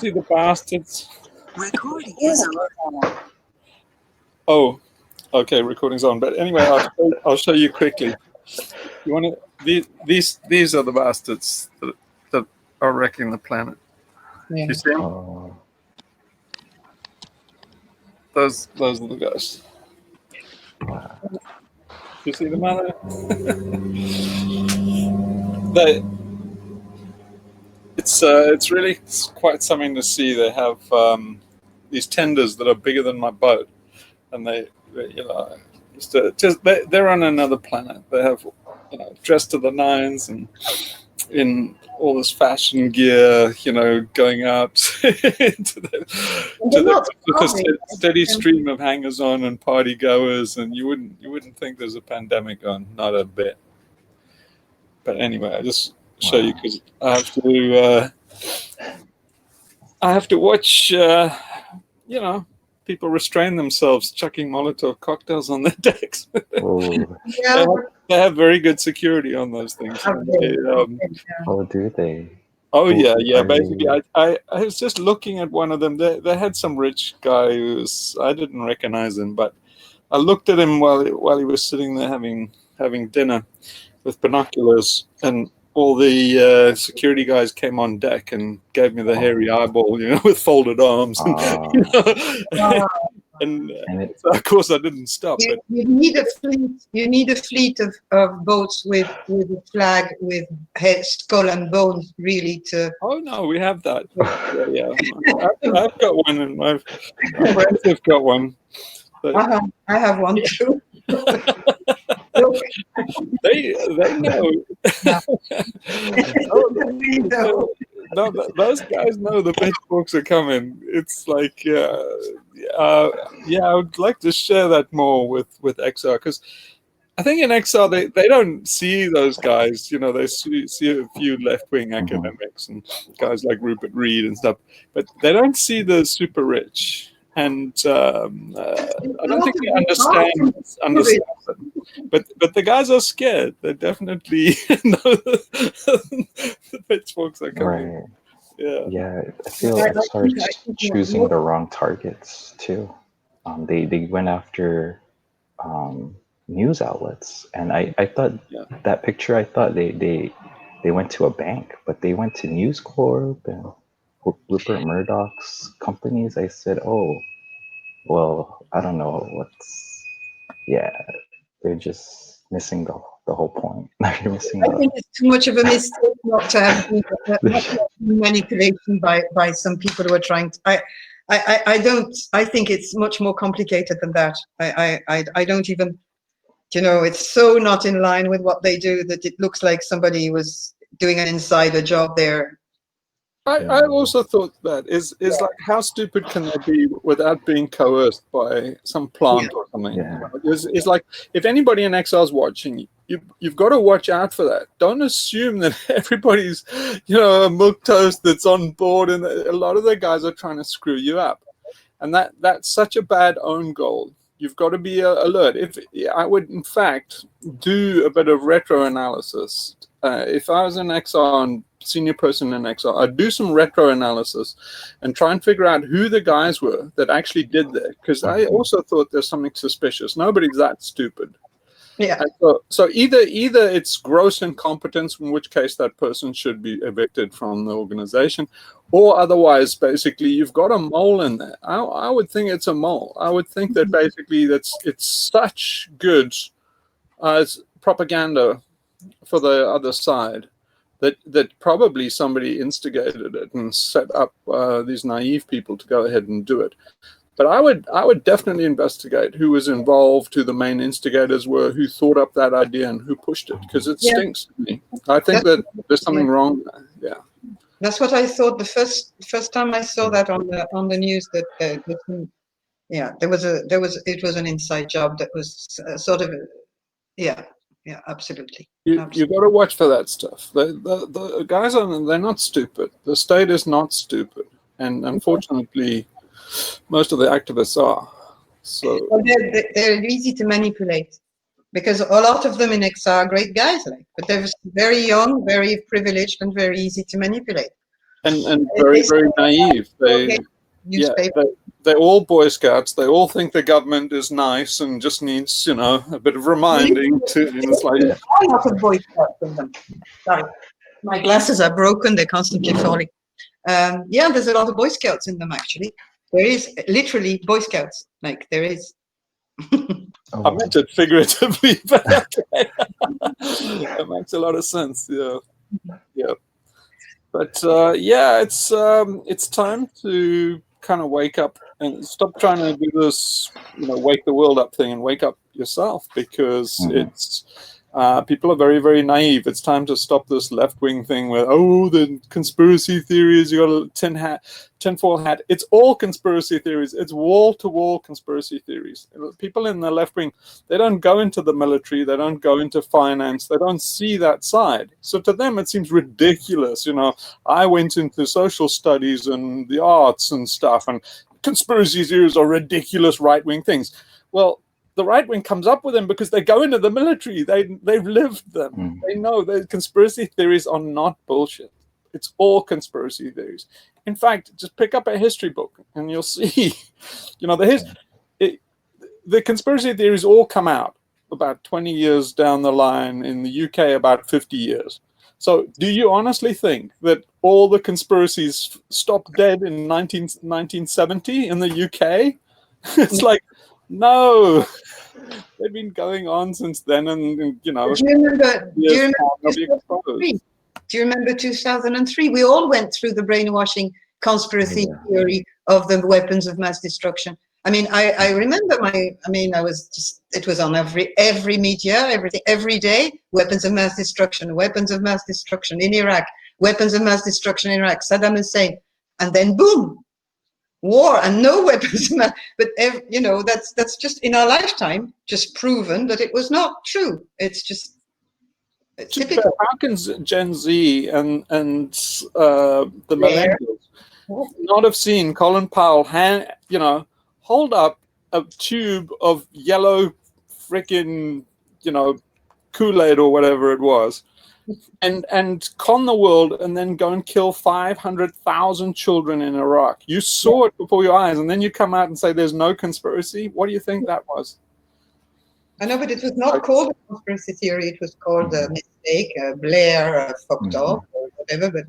See the bastards. Recording is on. Oh, okay, recording's on. But anyway, I'll show you quickly. You want to? These are the bastards that are wrecking the planet. Yeah. You see them? Oh, Those are the guys. wow. You see them out there? It's really quite something to see. They have these tenders that are bigger than my boat, and they're on another planet. They have dressed to the nines and in all this fashion gear, going out to the steady stream of hangers-on and party goers, and you wouldn't think there's a pandemic on, not a bit. But anyway, I just show you because I have to watch people restrain themselves chucking Molotov cocktails on their decks. Oh, Yeah. They have very good security on those things. oh, do they? Oh yeah. Are Basically, they- I was just looking at one of them. They had some rich guy I didn't recognize him, but I looked at him while he was sitting there having dinner with binoculars, and all the security guys came on deck and gave me the hairy eyeball, with folded arms, and so of course I didn't stop. You need a fleet. You need a fleet of boats with a flag with head, skull, and bones, really. To Oh no, we have that. Yeah. I've got one, and my friends have got one. But I have one too. they know. No, those guys know the pitchforks are coming. It's like, I would like to share that more with XR, because I think in XR they don't see those guys. They see a few left-wing academics and guys like Rupert Reed and stuff, but they don't see the super rich. And I don't think they understand it. But the guys are scared. They definitely know the pitchforks are coming. Right. Yeah. Yeah, I feel XR is choosing the wrong targets too. They went after news outlets, and I thought that picture. I thought they went to a bank, but they went to News Corp and Rupert Murdoch's companies. I said, oh, well, I don't know they're just missing the whole point. They're missing I think it's too much of a mistake not to have manipulation by some people who are trying to. I think it's much more complicated than that. I don't even, it's so not in line with what they do that it looks like somebody was doing an insider job there. I also thought that is like, how stupid can they be without being coerced by some plant or something? Yeah. It's like, if anybody in XR is watching, you've got to watch out for that. Don't assume that everybody's a milk toast that's on board, and a lot of the guys are trying to screw you up, and that's such a bad own goal. You've got to be alert. I would, in fact, do a bit of retro analysis. If I was an XR and senior person in XR, I'd do some retro analysis and try and figure out who the guys were that actually did that, because I also thought there's something suspicious. Nobody's that stupid. Yeah. So either it's gross incompetence, in which case that person should be evicted from the organization, or otherwise, basically, you've got a mole in there. I would think it's a mole. I would think that basically it's such good propaganda for the other side that probably somebody instigated it and set up these naive people to go ahead and do it. But I would definitely investigate who was involved, who the main instigators were, who thought up that idea, and who pushed it, because it stinks to me. I think that there's something wrong there. Yeah. That's what I thought the first time I saw that on the news, that it was an inside job that was sort of absolutely. You got to watch for that stuff. The guys they're not stupid. The state is not stupid, and unfortunately, most of the activists are. So they're easy to manipulate, because a lot of them in XR are great guys, but they're very young, very privileged, and very easy to manipulate. and very, very naive. Newspaper. They're all Boy Scouts. They all think the government is nice and just needs, a bit of reminding to. And it's like, There are a lot of Boy Scouts in them. Sorry, my glasses are broken. They're constantly falling. Yeah, there's a lot of Boy Scouts in them, actually. There is literally Boy Scouts. Like, there is. Oh, I meant it figuratively, but okay. That makes a lot of sense. Yeah. But it's time to kind of wake up and stop trying to do this, wake the world up thing, and wake up yourself, because it's people are very, very naive. It's time to stop this left-wing thing where, the conspiracy theories, you got a tinfoil hat. It's all conspiracy theories. It's wall-to-wall conspiracy theories. People in the left-wing, they don't go into the military. They don't go into finance. They don't see that side. So to them, it seems ridiculous. I went into social studies and the arts and stuff, and conspiracy theories are ridiculous right-wing things. Well, the right wing comes up with them because they go into the military. They've lived them. They know that conspiracy theories are not bullshit. It's all conspiracy theories. In fact, just pick up a history book and you'll see, the conspiracy theories all come out about 20 years down the line. In the UK, about 50 years. So do you honestly think that all the conspiracies stopped dead in 1970 in the UK? It's like, no, they've been going on since then, and Do you remember 2003? We all went through the brainwashing conspiracy theory of the weapons of mass destruction. I mean, I remember it was on every media, everything, every day. Weapons of mass destruction in Iraq, weapons of mass destruction in Iraq. Saddam Hussein, and then boom. War and no weapons, but that's just in our lifetime just proven that it was not true. It's just typical. How can Gen Z and the millennials not have seen Colin Powell hold up a tube of yellow frickin' Kool-Aid or whatever it was, and con the world, and then go and kill 500,000 children in Iraq? You saw it before your eyes, and then you come out and say there's no conspiracy. What do you think that was? I know, but it was not called a conspiracy theory. It was called a mistake. Blair fucked off or whatever. But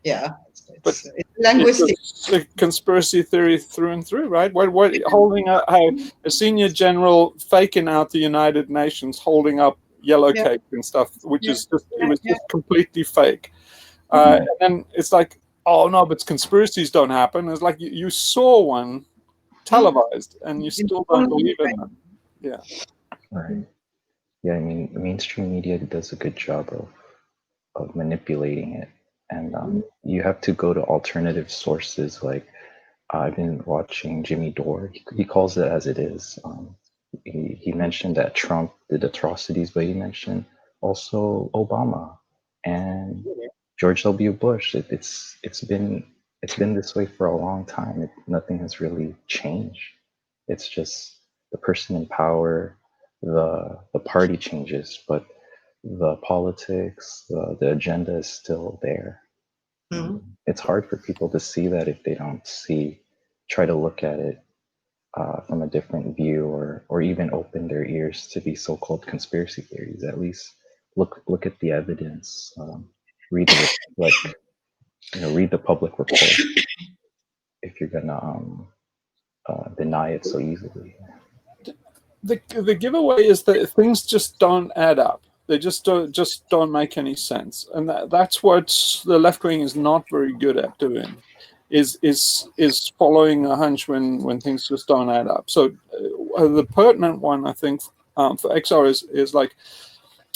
yeah, it's linguistic. It's a conspiracy theory through and through, right? What holding up a senior general faking out the United Nations, holding up yellow cake and stuff, which is just just completely fake. And then it's like, oh no, but conspiracies don't happen. It's like you saw one televised and you still don't believe in them. Yeah. Right. Yeah, I mean, mainstream media does a good job of manipulating it, and you have to go to alternative sources. Like I've been watching Jimmy Dore. He calls it as it is. He mentioned that Trump did atrocities, but he mentioned also Obama and George W. Bush. It's been this way for a long time. Nothing has really changed. It's just the person in power, the party changes, but the politics, the agenda is still there. It's hard for people to see that if they don't try to look at it from a different view, or even open their ears to these so-called conspiracy theories. At least look at the evidence. Read the public report if you're gonna deny it so easily. The giveaway is that things just don't add up. They just don't make any sense, and that's what the left wing is not very good at doing. Is following a hunch when things just don't add up. So the pertinent one, I think, for XR is like,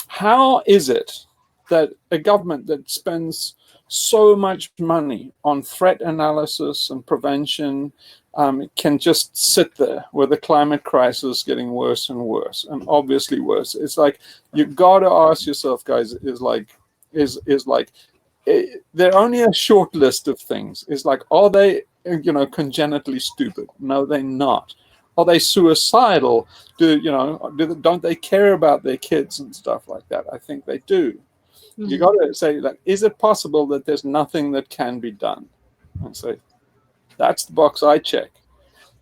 how is it that a government that spends so much money on threat analysis and prevention can just sit there with the climate crisis getting worse and worse, and obviously worse? It's like, you got to ask yourself, guys, they're only a short list of things. It's like, are they, congenitally stupid? No, they're not. Are they suicidal? Don't they care about their kids and stuff like that? I think they do. You got to say, like, is it possible that there's nothing that can be done? And say, that's the box I check.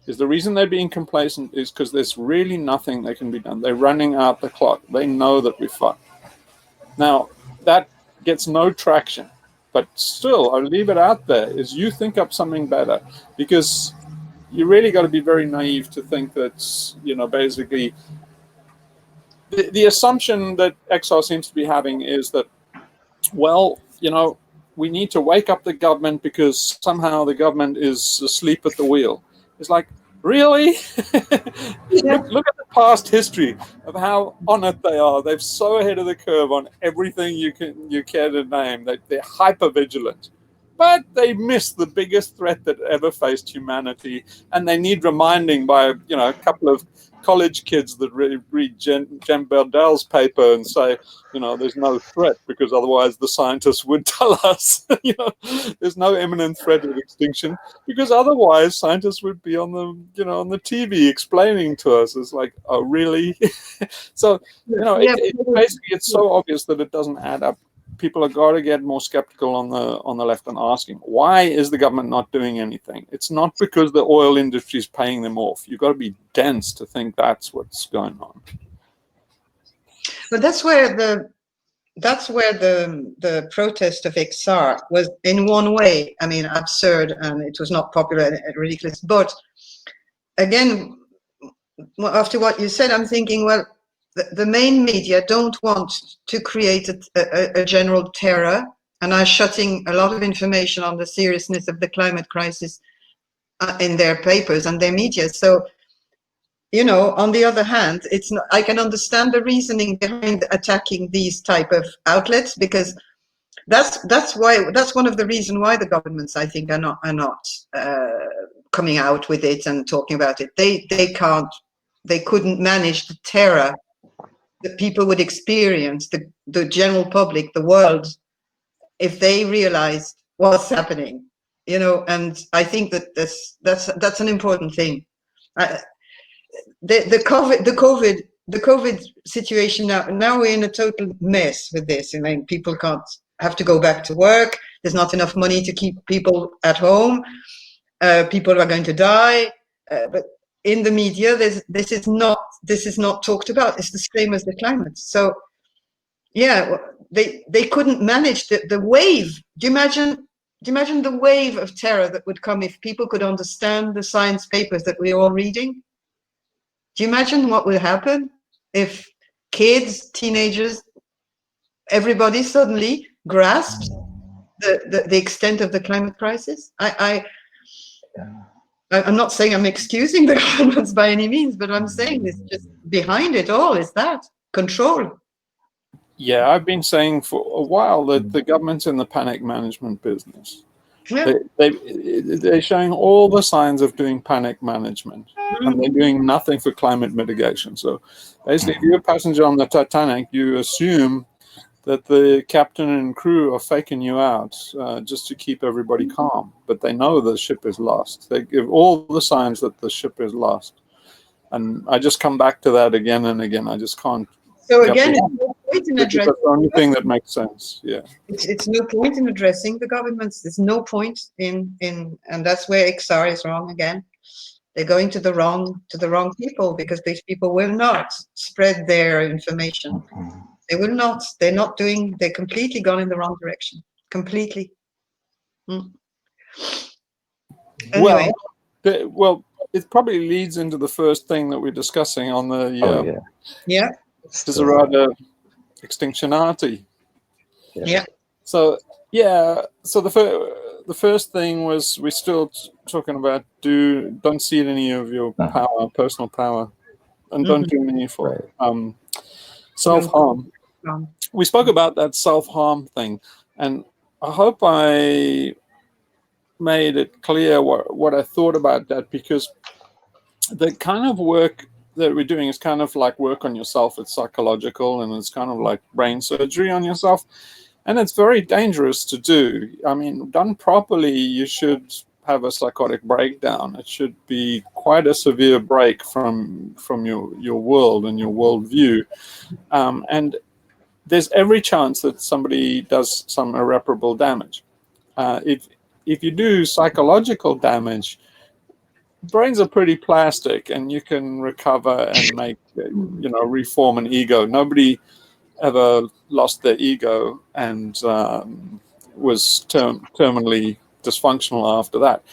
Is the reason they're being complacent is because there's really nothing that can be done. They're running out the clock. They know that we're fucked. Now, that gets no traction. But still, I leave it out there, is you think up something better. Because you really got to be very naive to think that, basically, the assumption that XR seems to be having is that, well, we need to wake up the government because somehow the government is asleep at the wheel. It's like, really? Look at the past history of how on it they are. They're so ahead of the curve on everything you care to name. They're hyper vigilant. But they missed the biggest threat that ever faced humanity, and they need reminding by a couple of college kids that read Jem Berdell's paper and say, there's no threat because otherwise the scientists would tell us, there's no imminent threat of extinction because otherwise scientists would be on the TV explaining to us. It's like, oh, really? So, basically it's so obvious that it doesn't add up. People have got to get more skeptical on the left and asking, why is the government not doing anything? It's not because the oil industry is paying them off. You've got to be dense to think that's what's going on. But that's where the protest of XR was, in one way, I mean, absurd, and it was not popular and ridiculous. But again, after what you said, I'm thinking, well, the main media don't want to create a general terror and are shutting a lot of information on the seriousness of the climate crisis in their papers and their media. So, on the other hand, it's not, I can understand the reasoning behind attacking these type of outlets, because that's one of the reasons why the governments, I think, are not coming out with it and talking about it. They couldn't manage the terror that people would experience, the general public, the world, if they realized what's happening, and I think that that's an important thing. The COVID situation now we're in a total mess with this. I mean, people have to go back to work. There's not enough money to keep people at home. People are going to die, but in the media, this is not talked about. It's the same as the climate. So, yeah, they couldn't manage the wave. Do you imagine the wave of terror that would come if people could understand the science papers that we're all reading? Do you imagine what would happen if kids, teenagers, everybody suddenly grasps the extent of the climate crisis? I'm not saying I'm excusing the governments by any means, but I'm saying it's just behind it all is that control. Yeah, I've been saying for a while that the government's in the panic management business. Yeah. They're showing all the signs of doing panic management, and they're doing nothing for climate mitigation. So basically, if you're a passenger on the Titanic, you assume that the captain and crew are faking you out just to keep everybody calm. But they know the ship is lost. They give all the signs that the ship is lost. And I just come back to that again and again. I just can't. So again, it's no point in addressing. That's the only thing that makes sense. Yeah. It's no point in addressing the governments. There's no point in, and that's where XR is wrong again. They're going to the wrong people, because these people will not spread their information. They will not. They're completely gone in the wrong direction. Completely. Anyway. Well, it probably leads into the first thing that we're discussing on the Desiderata Extinctionati. Yeah. So the first thing was, we're still talking about don't cede any of your power, personal power, and don't do any for self-harm. We spoke about that self-harm thing, and I hope I made it clear what I thought about that, because the kind of work that we're doing is kind of like work on yourself. It's psychological, and it's kind of like brain surgery on yourself, and it's very dangerous to do. I mean, done properly, you should have a psychotic breakdown. It should be quite a severe break from your world and your worldview, and there's every chance that somebody does some irreparable damage. If you do psychological damage, brains are pretty plastic, and you can recover and make, reform an ego. Nobody ever lost their ego and was terminally dysfunctional after that.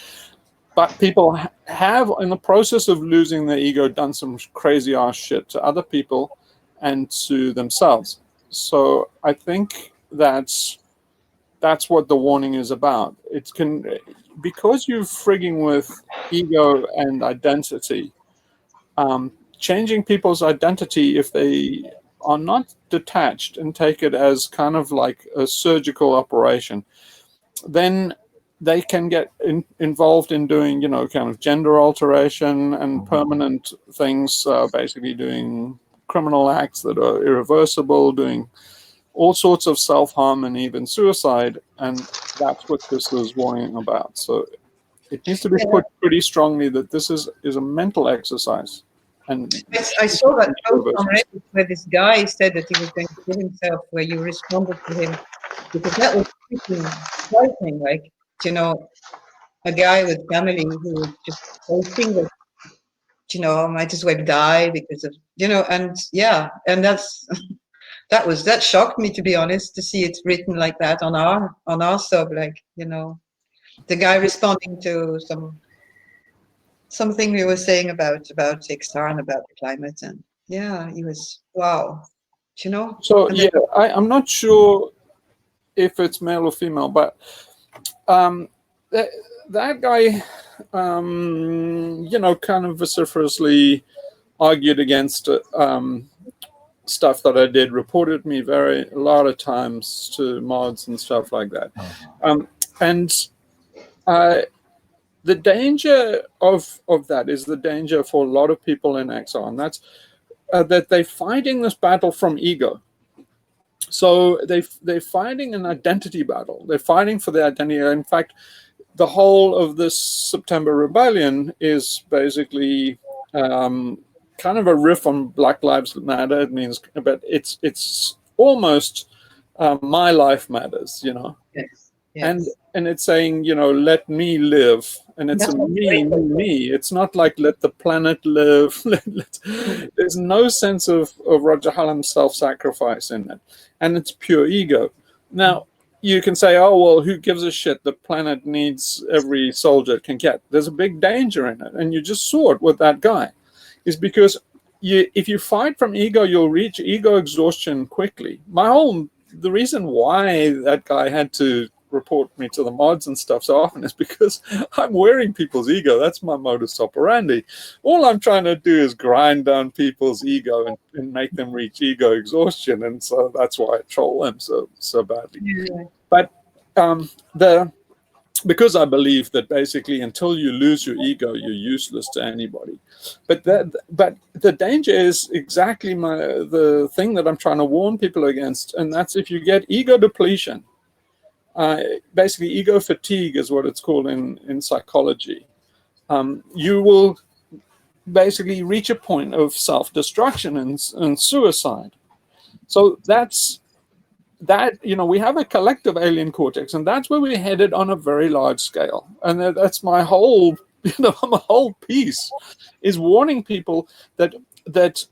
But people have, in the process of losing their ego, done some crazy ass shit to other people and to themselves. So I think that's what the warning is about. Because you're frigging with ego and identity, changing people's identity, if they are not detached and take it as kind of like a surgical operation, then they can get involved in doing, kind of gender alteration and permanent things, basically doing criminal acts that are irreversible, doing all sorts of self-harm and even suicide. And that's what this is warning about. So it needs to be put pretty strongly that this is a mental exercise. And I saw that post on Reddit where this guy said that he was going to kill himself, where you responded to him, because that was freaking frightening. Like, a guy with family who was just posting that, I might as well die because of, and yeah, and that shocked me, to be honest, to see it written like that on our sub, like, the guy responding to something we were saying about XR and about the climate, and yeah, he was, wow, So yeah, I'm not sure if it's male or female, but that guy, kind of vociferously argued against stuff that I did, reported me a lot of times to mods and stuff like that. The danger of that is the danger for a lot of people in XR, and that's that they're fighting this battle from ego. So they're fighting an identity battle. They're fighting for their identity. In fact, the whole of this September rebellion is basically kind of a riff on Black Lives Matter. It means, but it's almost my life matters, Yes. And it's saying, let me live, and it's That's a me. It's not like let the planet live. There's no sense of Roger Hallam's self-sacrifice in it, and it's pure ego. Now, you can say, oh, well, who gives a shit? The planet needs every soldier it can get. There's a big danger in it, and you just saw it with that guy. Is because if you fight from ego, you'll reach ego exhaustion quickly. The reason why that guy had to report me to the mods and stuff so often is because I'm wearing people's ego. That's my modus operandi. All I'm trying to do is grind down people's ego and make them reach ego exhaustion, and so that's why I troll them so badly. Yeah. But because I believe that basically until you lose your ego, you're useless to anybody. But the danger is exactly the thing that I'm trying to warn people against, and that's if you get ego depletion. Basically, ego fatigue is what it's called in psychology. You will basically reach a point of self-destruction and suicide. So that's that. We have a collective alien cortex, and that's where we're headed on a very large scale. And that's my whole, my whole piece is warning people that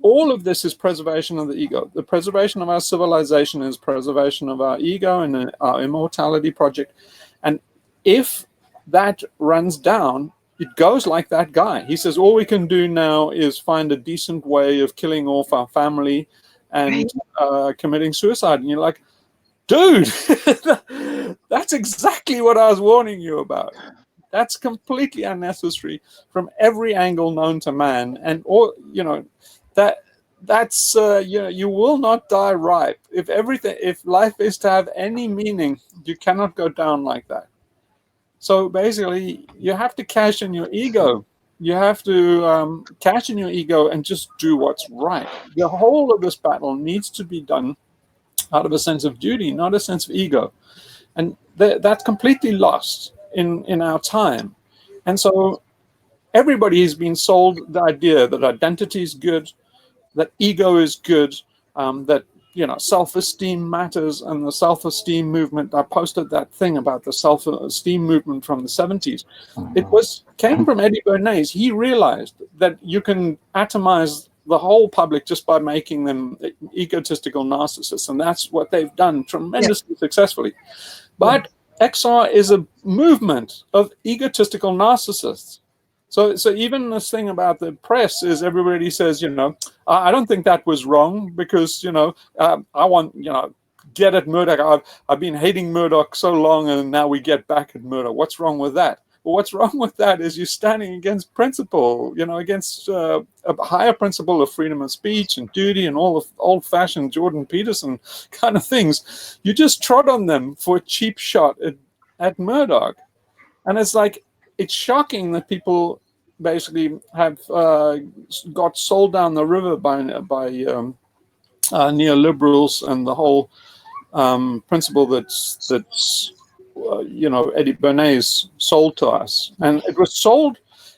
all of this is preservation of the ego. The preservation of our civilization is preservation of our ego and our immortality project. And if that runs down, it goes like that guy. He says, all we can do now is find a decent way of killing off our family and committing suicide. And you're like, dude, that's exactly what I was warning you about. That's completely unnecessary from every angle known to man. And that's you will not die ripe. If life is to have any meaning, you cannot go down like that. So basically, you have to cash in your ego. You have to cash in your ego and just do what's right. The whole of this battle needs to be done out of a sense of duty, not a sense of ego. And that's completely lost in our time. And so everybody has been sold the idea that identity is good, that ego is good, that self-esteem matters and the self-esteem movement. I posted that thing about the self-esteem movement from the 70s. It came from Eddie Bernays. He realized that you can atomize the whole public just by making them egotistical narcissists, and that's what they've done tremendously successfully. But XR is a movement of egotistical narcissists. So even this thing about the press is everybody says, I don't think that was wrong because, I want, get at Murdoch. I've been hating Murdoch so long and now we get back at Murdoch. What's wrong with that? Well, what's wrong with that is you're standing against principle, against a higher principle of freedom of speech and duty and all of old-fashioned Jordan Peterson kind of things. You just trod on them for a cheap shot at Murdoch. And it's like, it's shocking that people basically have got sold down the river by neoliberals and the whole principle that's Eddie Bernays sold to us. And it was sold,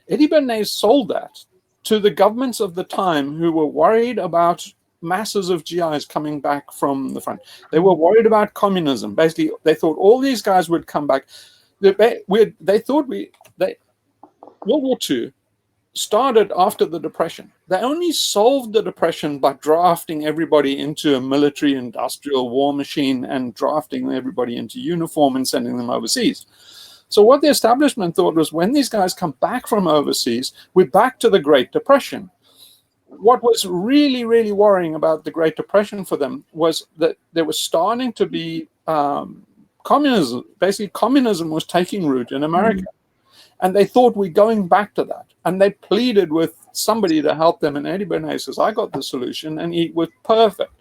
Eddie Bernays sold that to the governments of the time who were worried about masses of GIs coming back from the front. They were worried about communism. Basically, they thought all these guys would come back. World War II started after the Depression. They only solved the Depression by drafting everybody into a military industrial war machine and drafting everybody into uniform and sending them overseas. So what the establishment thought was, when these guys come back from overseas, we're back to the Great Depression. What was really, really worrying about the Great Depression for them was that there was starting to be communism. Basically, communism was taking root in America. And they thought we're going back to that. And they pleaded with somebody to help them. And Eddie Bernays says, I got the solution. And he was perfect.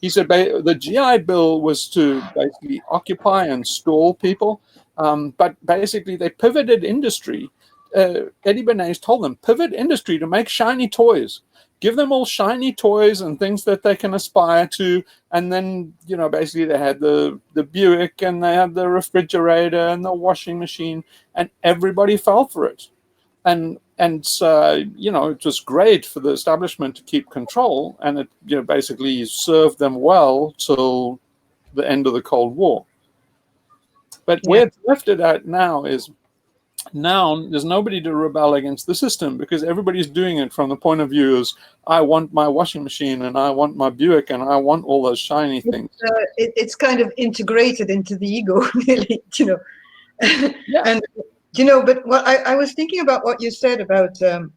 He said the GI Bill was to basically occupy and stall people. But basically, they pivoted industry. Eddie Bernays told them, pivot industry to make shiny toys. Give them all shiny toys and things that they can aspire to. And then, basically they had the Buick and they had the refrigerator and the washing machine, and everybody fell for it. And it was great for the establishment to keep control, and it, basically served them well till the end of the Cold War. But where it's left it at now is, now there's nobody to rebel against the system because everybody's doing it from the point of view as, I want my washing machine and I want my Buick and I want all those shiny things. It's kind of integrated into the ego, really, And, but what I was thinking about what you said about the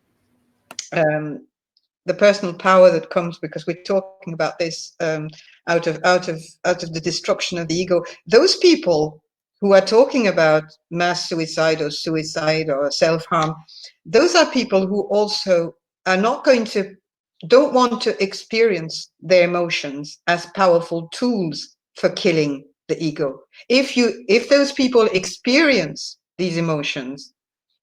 personal power that comes, because we're talking about this out of the destruction of the ego. Those people who are talking about mass suicide or self-harm, those are people who also are don't want to experience their emotions as powerful tools for killing the ego. If those people experience these emotions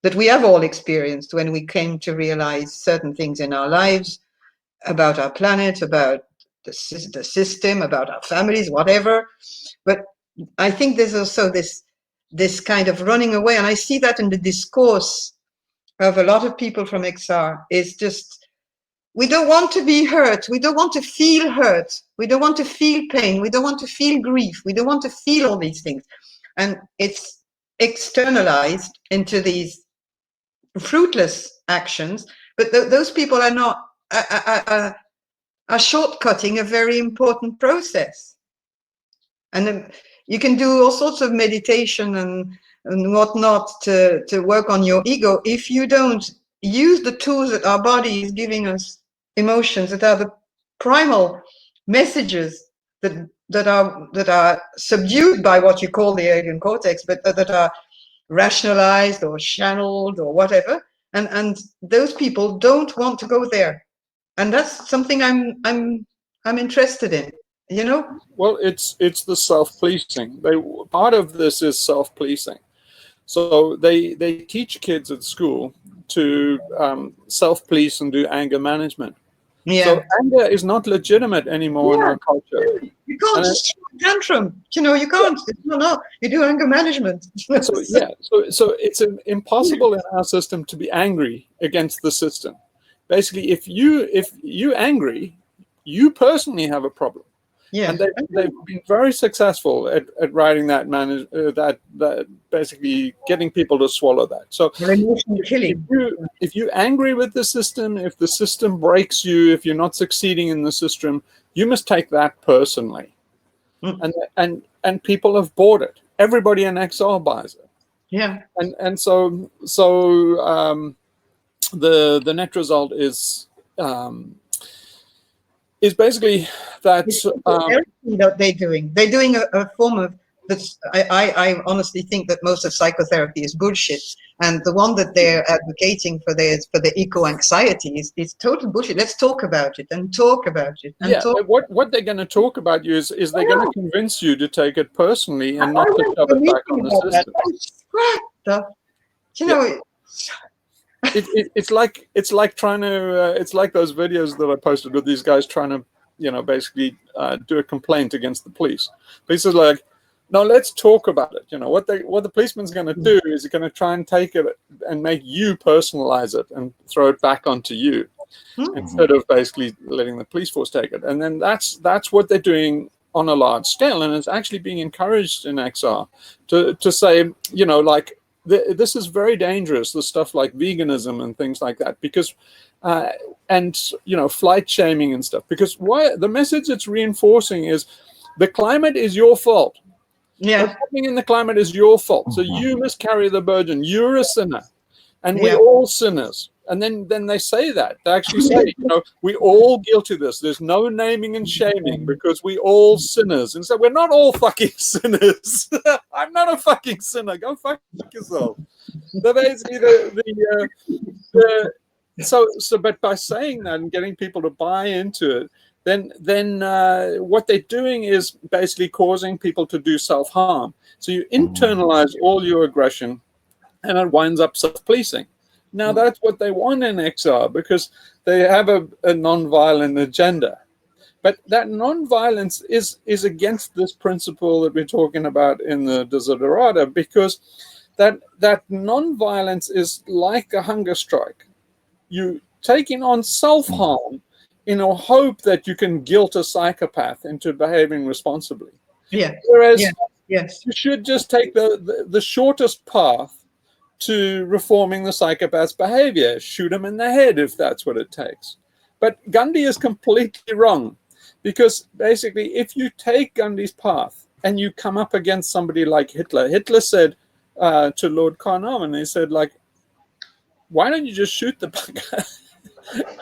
that we have all experienced when we came to realize certain things in our lives, about our planet, about the system, about our families, whatever, but I think there's also this kind of running away, and I see that in the discourse of a lot of people from XR, is just, we don't want to be hurt, we don't want to feel hurt, we don't want to feel pain, we don't want to feel grief, we don't want to feel all these things. And it's externalized into these fruitless actions, but those people are not, are shortcutting a very important process. And you can do all sorts of meditation and whatnot to work on your ego. If you don't use the tools that our body is giving us, emotions that are the primal messages that are subdued by what you call the alien cortex, but that are rationalized or channeled or whatever, and those people don't want to go there, and that's something I'm interested in. Well, it's the self-policing. Part of this is self-policing. So they teach kids at school to self-police and do anger management. Yeah. So anger is not legitimate anymore in our culture. You can't just show a tantrum. You can't. No. You do anger management. So it's impossible in our system to be angry against the system. Basically, if you angry, you personally have a problem. Yeah. And they've been very successful at writing that that basically getting people to swallow that. So Emotional killing. if you're angry with the system, if the system breaks you, if you're not succeeding in the system, you must take that personally. And people have bought it. Everybody in XR buys it. Yeah. And so the net result is basically that they're doing a form of that's I honestly think that most of psychotherapy is bullshit, and the one that they're advocating for the eco-anxiety is total bullshit. Let's talk about it and talk about it and talk. What they're going to talk about you is they're going to convince you to take it personally and not to shove it back on the system. You know, it's like trying to it's like those videos that I posted with these guys trying to basically do a complaint against the police. Police is like, no, let's talk about it. What the policeman's going to do is he's going to try and take it and make you personalize it and throw it back onto you instead of basically letting the police force take it. And then that's what they're doing on a large scale, and it's actually being encouraged in XR to say, like, this is very dangerous, the stuff like veganism and things like that, because and flight shaming and stuff, because the message it's reinforcing is the climate is your fault. What's happening in the climate is your fault, so you must carry the burden. You're a sinner, and we're all sinners. And then they say that. They actually say, we're all guilty of this. There's no naming and shaming because we all sinners. And so we're not all fucking sinners. I'm not a fucking sinner. Go fuck yourself. So basically, but by saying that and getting people to buy into it, then what they're doing is basically causing people to do self-harm. So you internalize all your aggression, and it winds up self-policing. Now, that's what they want in XR because they have a non-violent agenda. But that non-violence is against this principle that we're talking about in the Desiderata, because that non-violence is like a hunger strike. You taking on self-harm in a hope that you can guilt a psychopath into behaving responsibly. Yeah. Whereas you should just take the shortest path to reforming the psychopath's behavior. Shoot him in the head if that's what it takes. But Gandhi is completely wrong, because basically if you take Gandhi's path and you come up against somebody like Hitler said to Lord Carnarvon, he said, like, why don't you just shoot the bugger?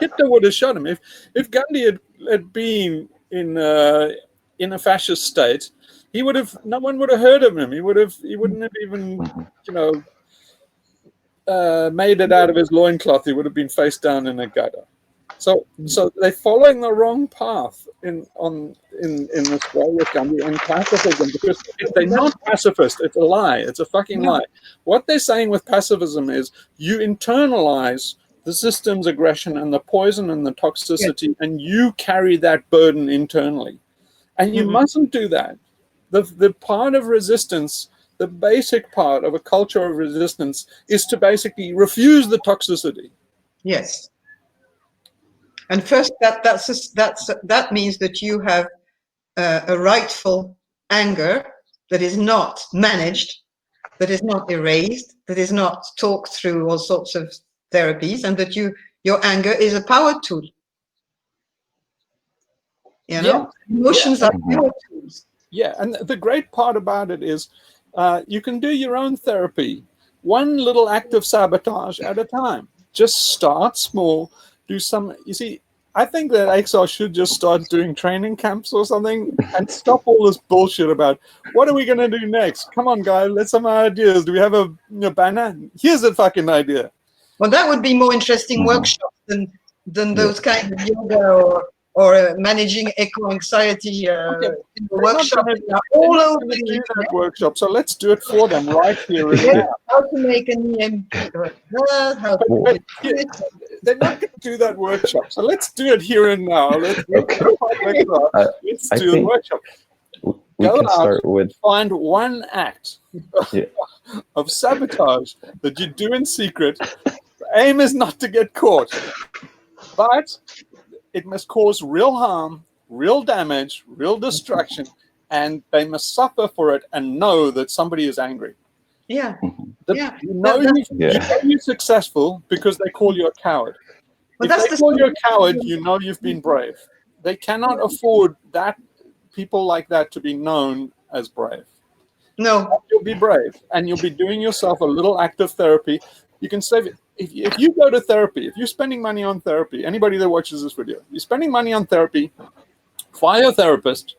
Hitler would have shot him. If Gandhi had been in a fascist state, no one would have heard of him. He wouldn't have even made it out of his loincloth. He would have been face down in a gutter. So they're following the wrong path in this way with Gandhi and pacifism, because if they're not pacifist, it's a lie. It's a fucking lie. What they're saying with pacifism is you internalize the system's aggression and the poison and the toxicity, and you carry that burden internally. And you mustn't do that. The part of resistance, the basic part of a culture of resistance, is to basically refuse the toxicity. Yes. And first, that means that you have a rightful anger that is not managed, that is not erased, that is not talked through all sorts of therapies, and that your anger is a power tool. Emotions are power tools. Yeah, and the great part about it is you can do your own therapy, one little act of sabotage at a time. Just start small, do some. You see, I think that XR should just start doing training camps or something and stop all this bullshit about what are we going to do next? Come on, guys, let's some ideas. Do we have a banner? Here's a fucking idea. Well, that would be more interesting workshops than those kind of yoga or managing eco-anxiety workshops. All over the internet. Workshop. So let's do it for them right here and now. How to make an EMP. They're not going to do that workshop. So let's do it here and now. Let's do the workshop. We can start with find one act of sabotage that you do in secret. The aim is not to get caught, but it must cause real harm, real damage, real destruction, and they must suffer for it and know that somebody is angry. Yeah. Yeah. You know you're successful because they call you a coward. Well, If they call you a coward, you know you've been brave. They cannot afford that people like that to be known as brave. No. You'll be brave, and you'll be doing yourself a little act of therapy. You can save it. If you go to therapy, if you're spending money on therapy, anybody that watches this video, you're spending money on therapy, fire a therapist,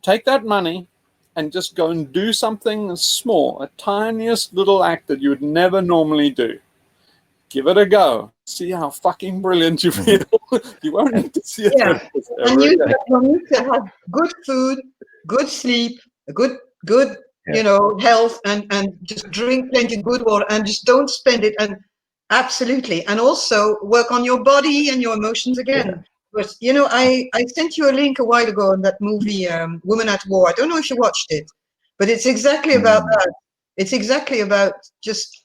take that money, and just go and do something small, a tiniest little act that you would never normally do. Give it a go. See how fucking brilliant you feel. You won't need to see a therapist ever you again. need to have good food, good sleep, good health, and just drink plenty of good water, and just don't spend it. And absolutely, and also work on your body and your emotions again. But I sent you a link a while ago on that movie, Woman at War. I don't know if you watched it, but it's exactly about that. It's exactly about just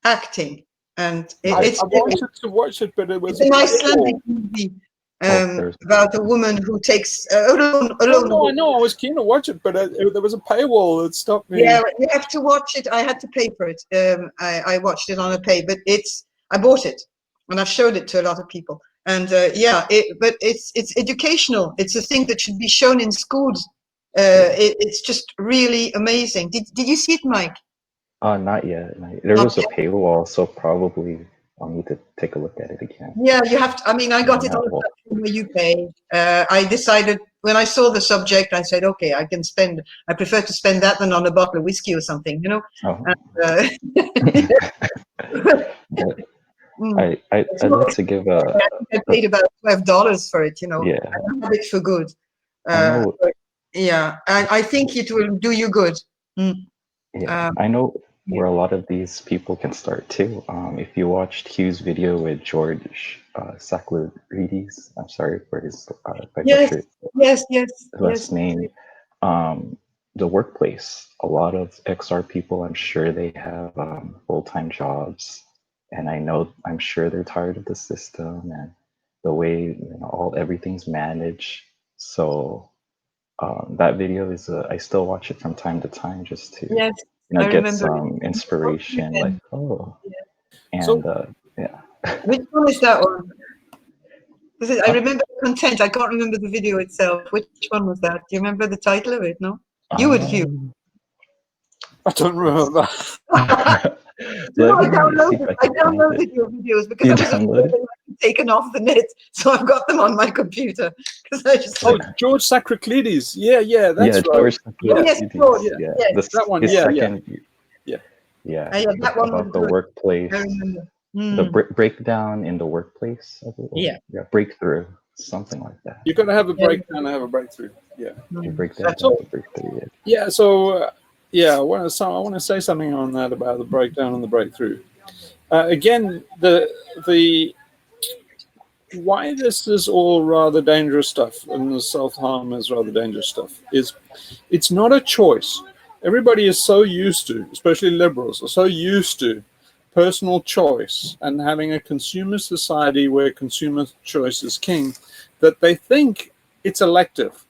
acting. And I wanted to watch it, but it was an Icelandic movie about a woman who takes alone. No, I know. I was keen to watch it, but there was a paywall that stopped me. Yeah, you have to watch it. I had to pay for it. I watched it on a pay, but I bought it, and I've showed it to a lot of people. And but it's educational. It's a thing that should be shown in schools. It's just really amazing. Did you see it, Mike? Not yet. There was a paywall, so probably I'll need to take a look at it again. Yeah, you have to. I mean, I got it on a platform where you pay. I decided when I saw the subject, I said, okay, I prefer to spend that than on a bottle of whiskey or something, Oh. And, I'd like to give I paid about $12 for it, Yeah. I have it for good. I know. I think it will do you good. Yeah, I know where a lot of these people can start too. If you watched Hugh's video with George Sacclurides, I'm sorry for his last name. The workplace, a lot of XR people, I'm sure they have full-time jobs, and I'm sure they're tired of the system and the way everything's managed. So that video is I still watch it from time to time just to get some inspiration. Like Which one is that one? I remember the content. I can't remember the video itself. Which one was that? Do you remember the title of it? No, you would, Hugh. I don't remember. I downloaded your videos because I was afraid they might be taken off the net, so I've got them on my computer. George Sacclurides. Yeah, that's right. George Yes, that one. That one about the workplace. I remember. The breakdown in the workplace. Breakthrough, something like that. You're gonna have a breakdown and have a breakthrough. Yeah. Breakdown. Breakthrough. Yeah. So. I want to say something on that about the breakdown and the breakthrough. Again, the why this is all rather dangerous stuff and the self-harm is rather dangerous stuff is it's not a choice. Everybody is so used to, especially liberals, are so used to personal choice and having a consumer society where consumer choice is king that they think it's elective.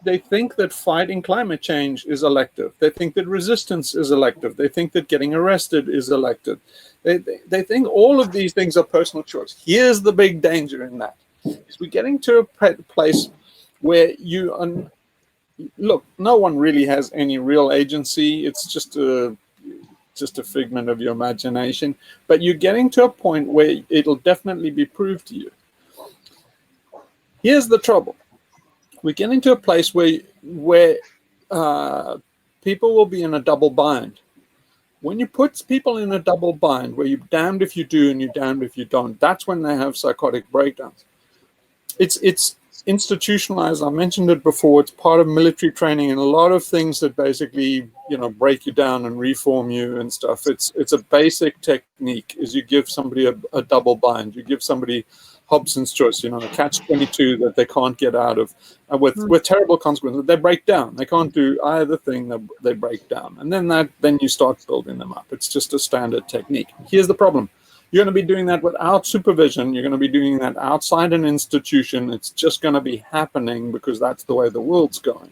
They think that fighting climate change is elective. They think that resistance is elective. They think that getting arrested is elective. They think all of these things are personal choice. Here's the big danger in that. Is we're getting to a place where look, no one really has any real agency. It's just a figment of your imagination. But you're getting to a point where it'll definitely be proved to you. Here's the trouble. We're getting to a place where people will be in a double bind. When you put people in a double bind, where you're damned if you do and you're damned if you don't, that's when they have psychotic breakdowns. It's institutionalized. I mentioned it before. It's part of military training and a lot of things that basically break you down and reform you and stuff. It's a basic technique. Is you give somebody a double bind. You give somebody Hobson's choice, a catch-22 that they can't get out of, with terrible consequences. They break down. They can't do either thing. They break down, and then you start building them up. It's just a standard technique. Here's the problem: You're going to be doing that without supervision. You're going to be doing that outside an institution. It's just going to be happening because that's the way the world's going.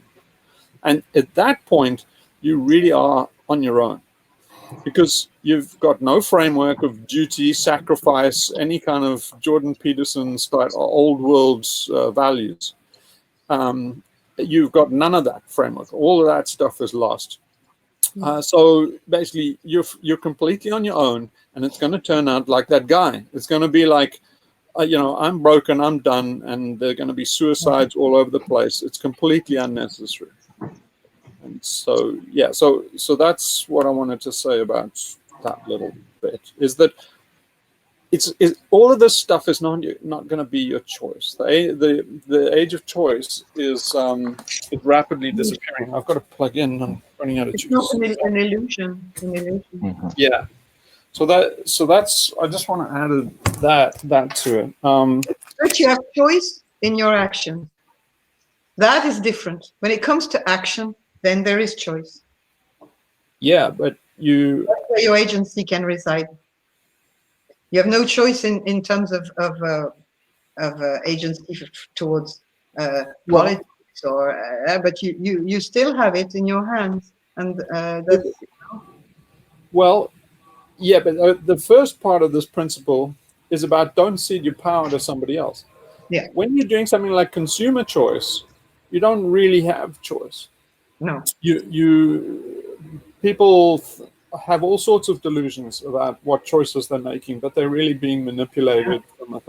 And at that point, you really are on your own, because you've got no framework of duty, sacrifice, any kind of Jordan Peterson style old world values. You've got none of that framework. All of that stuff is lost. So basically, you're completely on your own, and it's going to turn out like that guy. It's going to be like, I'm broken, I'm done, and there are going to be suicides all over the place. It's completely unnecessary. And so, yeah, so that's what I wanted to say about that little bit, is that it's all of this stuff is not going to be your choice. The age of choice is rapidly disappearing. I've got to plug in. I'm running out of juice. It's not an illusion. Yeah. So that's. I just want to add that to it. But you have choice in your action. That is different. When it comes to action, then there is choice. Yeah, but that's where your agency can reside. You have no choice in terms of agency towards politics, but you still have it in your hands, and well, yeah. But the first part of this principle is about don't cede your power to somebody else. Yeah. When you're doing something like consumer choice, you don't really have choice. No. People have all sorts of delusions about what choices they're making, but they're really being manipulated from a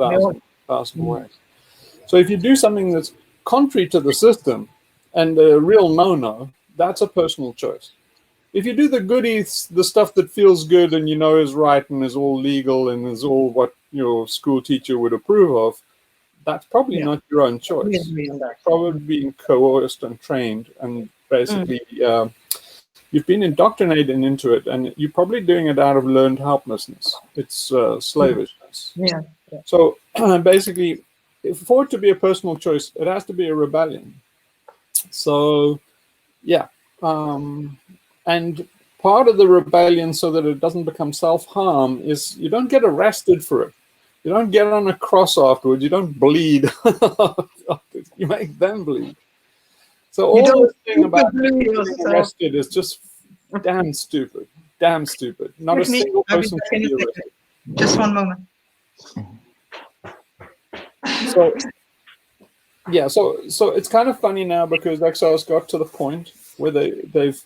thousand ways. So if you do something that's contrary to the system and a real no-no, that's a personal choice. If you do the goodies, the stuff that feels good and is right and is all legal and is all what your school teacher would approve of, that's probably not your own choice. You're probably being coerced and trained, and basically you've been indoctrinated into it, and you're probably doing it out of learned helplessness. It's slavishness. Yeah. So basically, for it to be a personal choice, it has to be a rebellion. So, yeah. And part of the rebellion, so that it doesn't become self-harm, is you don't get arrested for it. You don't get on a cross afterwards. You don't bleed. You make them bleed. So all this thing about being arrested is just damn stupid. Damn stupid. Not a single person can be arrested. Just one moment. So yeah, so it's kind of funny now, because Exiles got to the point where they've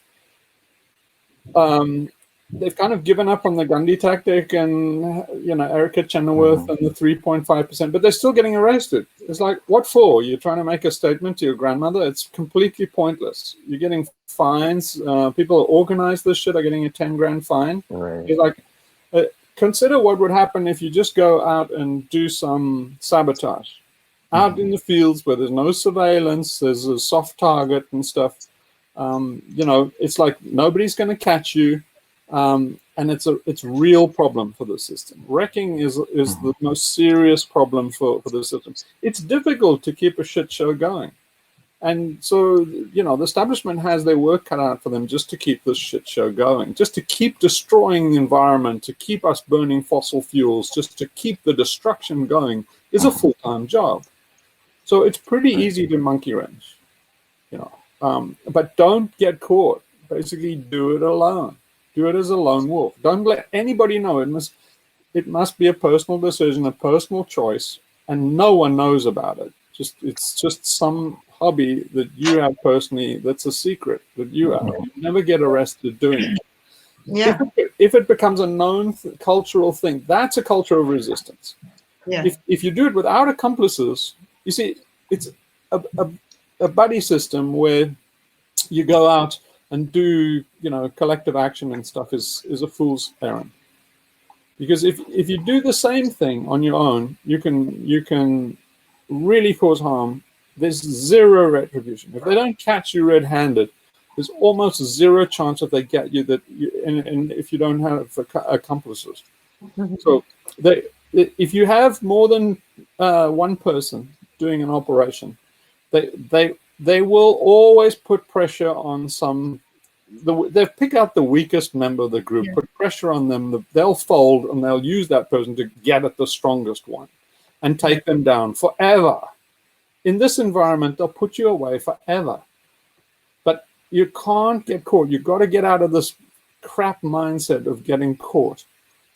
kind of given up on the Gandhi tactic and Erica Chenoweth and the 3.5%, but they're still getting arrested. It's like, what for? You're trying to make a statement to your grandmother? It's completely pointless. You're getting fines. People who organize this shit are getting a 10 grand fine. Right. It's like, consider what would happen if you just go out and do some sabotage out in the fields where there's no surveillance, there's a soft target and stuff. It's like nobody's going to catch you. And it's a real problem for the system. Wrecking is the most serious problem for the system. It's difficult to keep a shit show going. And so, the establishment has their work cut out for them just to keep this shit show going, just to keep destroying the environment, to keep us burning fossil fuels, just to keep the destruction going is a full-time job. So it's pretty easy to monkey wrench, but don't get caught. Basically, do it alone. Do it as a lone wolf. Don't let anybody know. It must be a personal decision, a personal choice, and no one knows about it. It's just some hobby that you have personally that's a secret that you have. You never get arrested doing it. Yeah. If it becomes a known cultural thing, that's a culture of resistance. Yeah. If you do it without accomplices, you see, it's a buddy system where you go out and do collective action and stuff is a fool's errand. Because if you do the same thing on your own, you can really cause harm. There's zero retribution. If they don't catch you red-handed, there's almost zero chance that they get you. And if you don't have accomplices, so if you have more than one person doing an operation, they will always put pressure on some they pick out the weakest member of the group, put pressure on them, they'll fold, and they'll use that person to get at the strongest one and take them down forever. In this environment, they'll put you away forever. But you can't get caught. You've got to get out of this crap mindset of getting caught.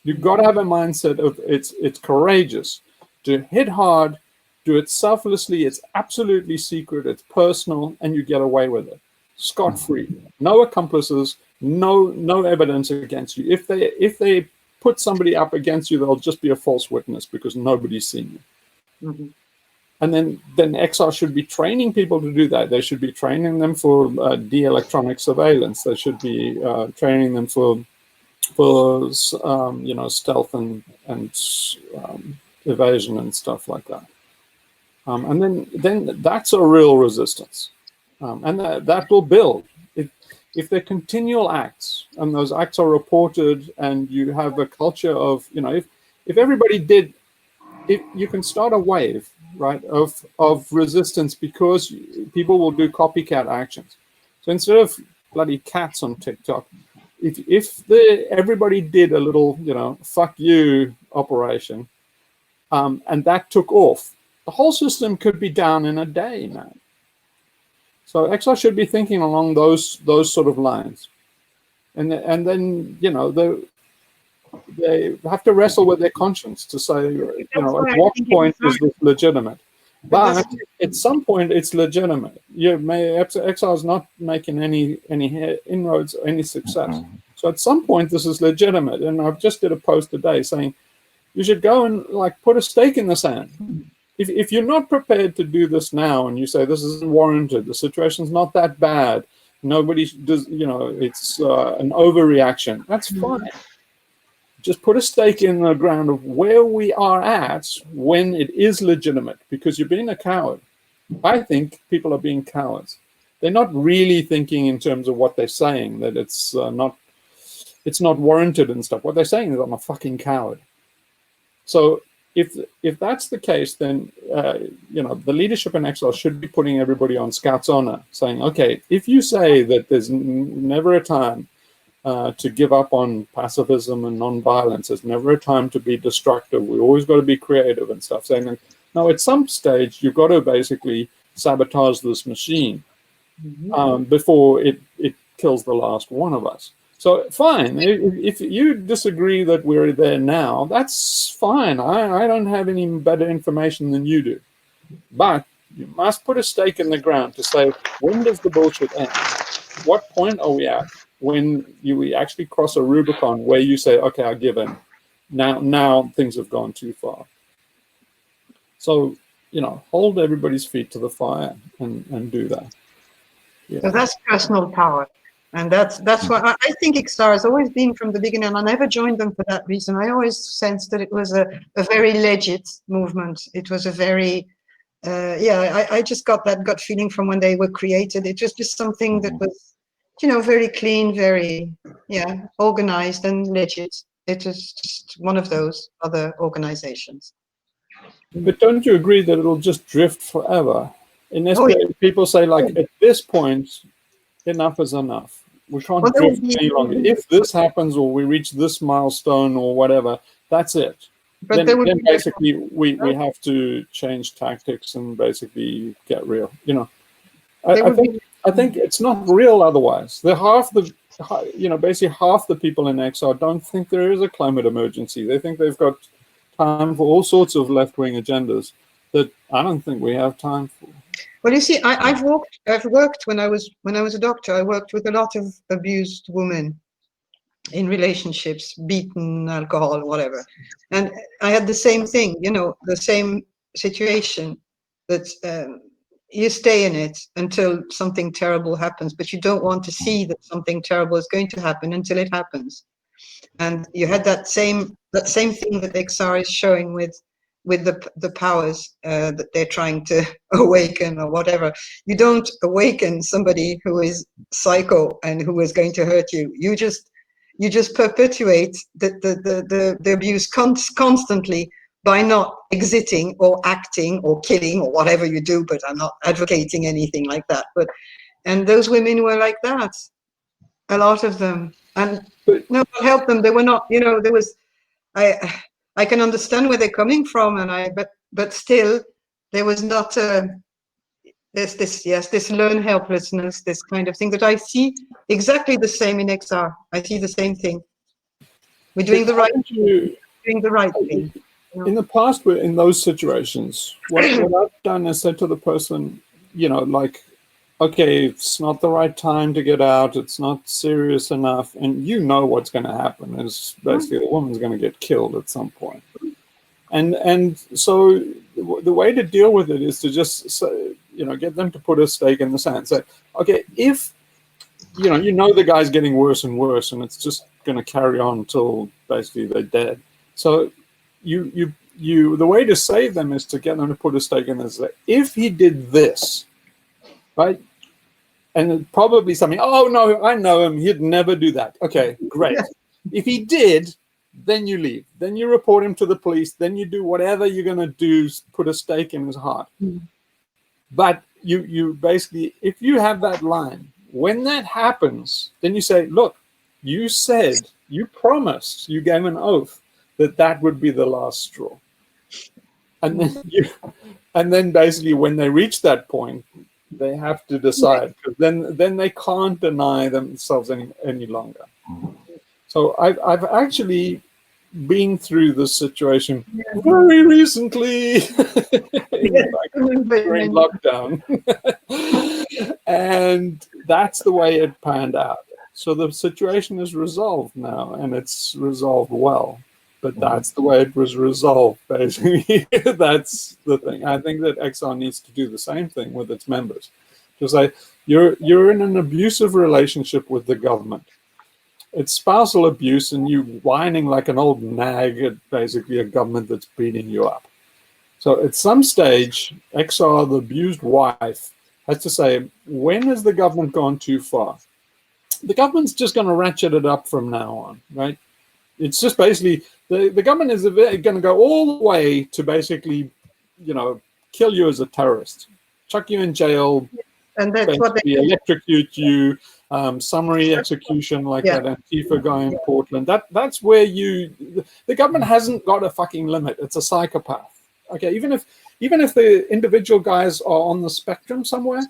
You've got to have a mindset of it's courageous to hit hard, do it selflessly, it's absolutely secret, it's personal, and you get away with it. Scot-free. No accomplices, no evidence against you. If they put somebody up against you, they'll just be a false witness because nobody's seen you. Mm-hmm. And then XR should be training people to do that. They should be training them for de-electronic surveillance. They should be training them for stealth and evasion and stuff like that. And then that's a real resistance. And that will build. If they're continual acts, and those acts are reported, and you have a culture of, if everybody did, if you can start a wave, right, of resistance because people will do copycat actions. So instead of bloody cats on TikTok, if everybody did a little, fuck you operation, and that took off, the whole system could be down in a day, man. So XR should be thinking along those sort of lines, and then they have to wrestle with their conscience to say, at what point is this legitimate? But at some point, it's legitimate. XR is not making any inroads or any success. So at some point, this is legitimate. And I've just did a post today saying you should go and put a stake in the sand. If you're not prepared to do this now, and you say this isn't warranted, the situation's not that bad, nobody does, it's an overreaction, that's fine. Just put a stake in the ground of where we are at when it is legitimate, because you're being a coward. I think people are being cowards. They're not really thinking in terms of what they're saying, that it's not warranted and stuff. What they're saying is, I'm a fucking coward. So if that's the case, then the leadership in XR should be putting everybody on Scout's honor, saying, okay, if you say that there's never a time to give up on pacifism and non-violence, there's never a time to be destructive, we always got to be creative and stuff, saying, no, at some stage you've got to basically sabotage this machine before it kills the last one of us. So fine, if you disagree that we're there now, that's fine. I don't have any better information than you do. But you must put a stake in the ground to say, when does the bullshit end? What point are we at when we actually cross a Rubicon where you say, okay, I give in. Now things have gone too far. So, hold everybody's feet to the fire and do that. Yeah. So that's personal power. And that's why I think XR has always been from the beginning, and I never joined them for that reason. I always sensed that it was a very legit movement. It was a very, I just got that gut feeling from when they were created. It was just something that was, very clean, very, organized and legit. It was just one of those other organizations. But don't you agree that it'll just drift forever? People say, at this point, enough is enough. We can't drift any longer. If this happens or we reach this milestone or whatever, that's it. But then basically we have to change tactics and basically get real. I think it's not real otherwise. Basically half the people in XR don't think there is a climate emergency. They think they've got time for all sorts of left-wing agendas that I don't think we have time for. Well, you see, I've worked when I was a doctor. I worked with a lot of abused women in relationships, beaten, alcohol, whatever, and I had the same thing. The same situation, that you stay in it until something terrible happens, but you don't want to see that something terrible is going to happen until it happens. And you had that same thing that XR is showing with the powers that they're trying to awaken or whatever. You don't awaken somebody who is psycho and who is going to hurt you. You just perpetuate the abuse constantly by not exiting or acting or killing or whatever you do. But I'm not advocating anything like that. And those women were like that. a lot of them. And But no, what helped them, they were not, you know, there was, I can understand where they're coming from, and but still, there was not there's this learned helplessness, this kind of thing that I see exactly the same in XR. I see the same thing. We're doing the right thing. Doing the right thing. in the past, in those situations, what I've done is said to the person, you know, like, okay, it's not the right time to get out. It's not serious enough. And you know what's going to happen is basically the woman's going to get killed at some point. And so the way to deal with it is to just say, you know, get them to put a stake in the sand. Say, okay, if, you know the guy's getting worse and worse, and it's just going to carry on until basically they're dead. So the way to save them is to get them to put a stake in this. If he did this, right? And probably something, oh no, I know him, he'd never do that. Okay, great. If he did, then you leave. Then you report him to the police. Then you do whatever you're going to do, put a stake in his heart. But you basically, if you have that line, when that happens, then you say, look, you said, you promised, you gave an oath that would be the last straw. And then basically when they reach that point, they have to decide, because then they can't deny themselves any longer. So I've actually been through this situation very recently, during lockdown, and that's the way it panned out. So the situation is resolved now, and it's resolved well. But that's the way it was resolved, basically. That's the thing. I think that XR needs to do the same thing with its members. Just like, you're in an abusive relationship with the government. It's spousal abuse, and you whining like an old nag at basically a government that's beating you up. So at some stage, XR, the abused wife, has to say, when has the government gone too far? The government's just going to ratchet it up from now on, right? It's just basically, the government is going to go all the way to basically, kill you as a terrorist, chuck you in jail, and that's what they electrocute you, summary execution like that Antifa guy in Portland. That's where the government hasn't got a fucking limit. It's a psychopath. Okay, even if the individual guys are on the spectrum somewhere,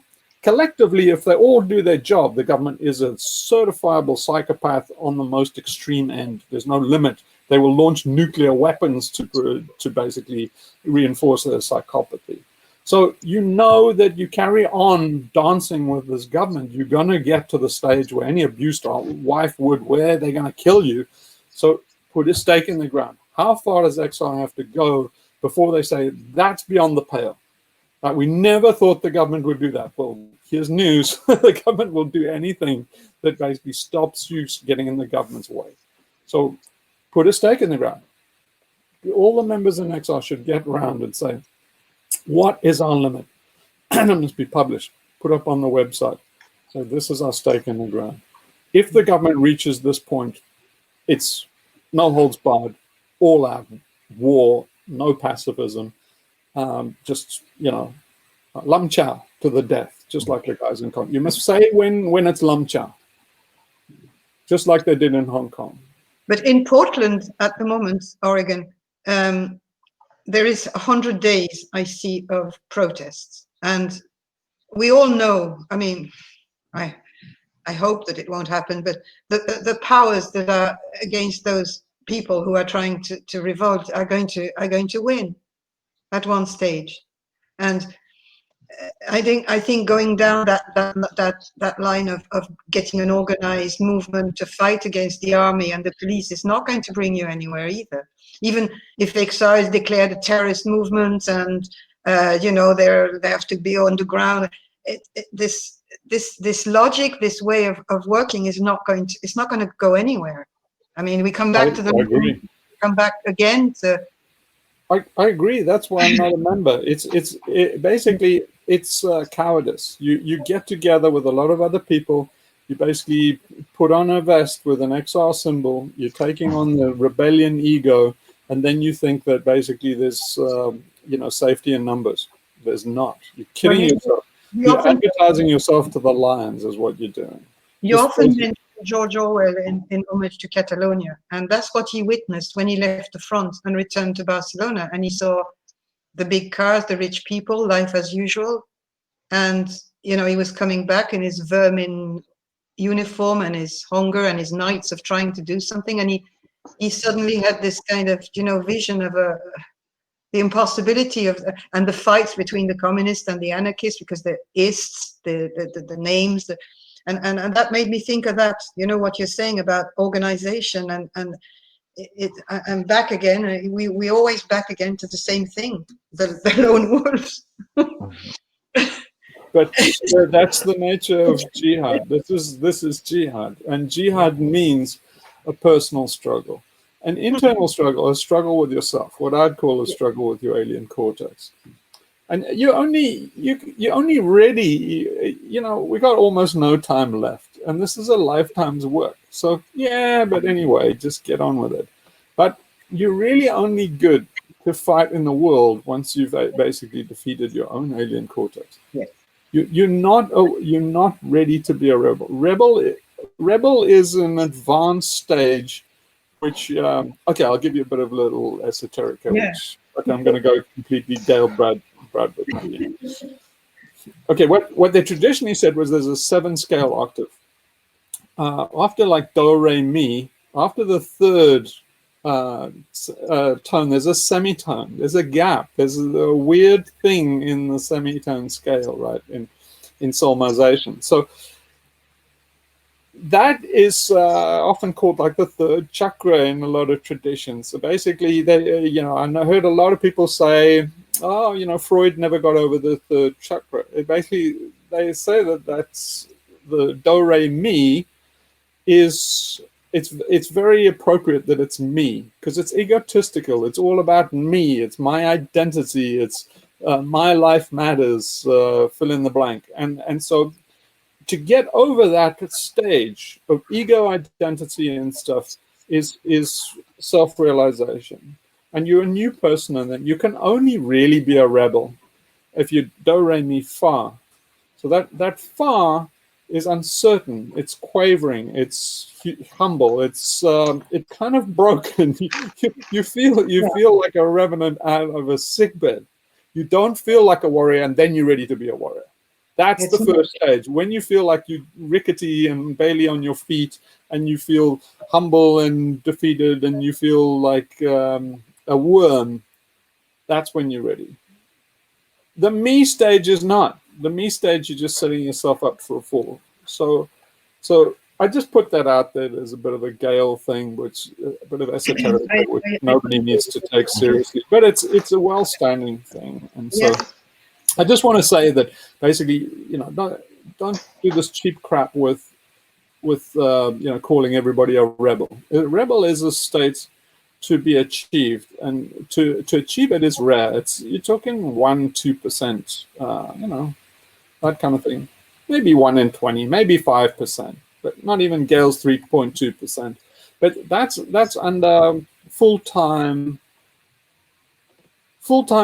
collectively, if they all do their job, the government is a certifiable psychopath on the most extreme end. There's no limit. They will launch nuclear weapons to basically reinforce their psychopathy. So you know that you carry on dancing with this government, you're going to get to the stage where any abused wife would, where they're going to kill you. So put a stake in the ground. How far does XR have to go before they say, that's beyond the pale? We never thought the government would do that. Well, here's news. The government will do anything that basically stops you getting in the government's way. So put a stake in the ground. All the members in XR should get around and say, what is our limit? And it must be published, put up on the website. So this is our stake in the ground. If the government reaches this point, it's no holds barred, all out war, no pacifism, just, lum chow to the death, just like the guys in Hong Kong. You must say when it's lum chow, just like they did in Hong Kong. But in Portland at the moment, Oregon, there is 100 days I see of protests, and we all know, I mean, I hope that it won't happen, but the powers that are against those people who are trying to revolt are going to win at one stage. And I think going down that line of getting an organized movement to fight against the army and the police is not going to bring you anywhere either. Even if XR is declared a terrorist movement and they have to be on the ground, this logic, this way of working is not going to go anywhere. I mean, we come back to the agree. Come back again to. I agree. That's why I'm not a member. Basically it's cowardice. You get together with a lot of other people. You basically put on a vest with an XR symbol. You're taking on the rebellion ego, and then you think that basically there's safety in numbers. There's not. You're kidding yourself. You're advertising yourself to the lions is what you're doing. You often mention George Orwell in Homage to Catalonia. And that's what he witnessed when he left the front and returned to Barcelona. And he saw the big cars, the rich people, life as usual. And, you know, he was coming back in his vermin uniform and his hunger and his nights of trying to do something. And he suddenly had this kind of, you know, vision of the impossibility of, and the fights between the communists and the anarchists, because the ists, the names, and that made me think of that, you know, what you're saying about organization and I'm back again. We always back again to the same thing, the lone wolves. But that's the nature of jihad. This is jihad, and jihad means a personal struggle, an internal struggle, a struggle with yourself. What I'd call a struggle with your alien cortex. And you only really, you know, we got almost no time left, and this is a lifetime's work. So yeah, but anyway, just get on with it. But you're really only good to fight in the world once you've basically defeated your own alien cortex. Yes. You're not ready to be a rebel. Rebel is an advanced stage, which okay, I'll give you a bit of a little esoteric, which okay, I'm going to go completely Dale Bradford. Okay, what they traditionally said was there's a 7-scale octave. After like do re mi, after the third tone, there's a semitone, there's a gap, there's a weird thing in the semitone scale, right, in solmization. So that is often called like the third chakra in a lot of traditions. So basically, they, you know, I heard a lot of people say, oh, you know, Freud never got over the third chakra. Basically, they say that that's the do re mi is. It's very appropriate that it's me, because it's egotistical. It's all about me. It's my identity. It's my life matters. Fill in the blank. And so to get over that stage of ego identity and stuff is self-realization. And you're a new person, and then you can only really be a rebel if you do re mi fa. So that fa is uncertain, it's quavering, it's humble, it's kind of broken. you feel like a revenant out of a sickbed. You don't feel like a warrior, and then you're ready to be a warrior. That's the first stage. When you feel like you rickety and barely on your feet, and you feel humble and defeated, and you feel like a worm, that's when you're ready. The me stage is not. The me stage, you're just setting yourself up for a fall. So I just put that out there as a bit of a Gale thing, which a bit of esoteric, which nobody needs to take seriously. But it's a well-standing thing, and so I just want to say that basically, you know, don't do this cheap crap with you know, calling everybody a rebel. A rebel is a state to be achieved, and to achieve it is rare. You're talking 1-2%, you know, that kind of thing. Maybe 1 in 20, maybe 5%, but not even Gale's 3.2%. But that's under full-time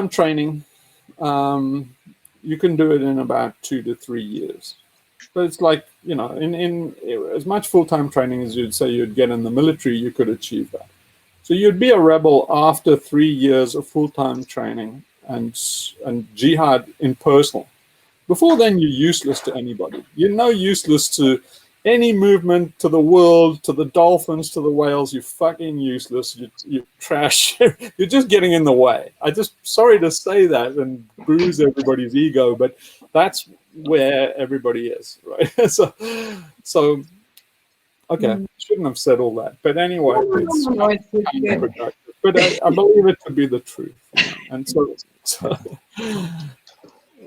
training. You can do it in about 2 to 3 years. But it's like, you know, in as much full-time training as you'd say you'd get in the military, you could achieve that. So you'd be a rebel after 3 years of full-time training and jihad in personal. Before then, you're useless to anybody. You're no useless to any movement, to the world, to the dolphins, to the whales. You're fucking useless. You're trash. You're just getting in the way. Sorry to say that and bruise everybody's ego, but that's where everybody is, right? So okay, shouldn't have said all that. But anyway, it's counterproductive. But I believe it to be the truth. You know? And so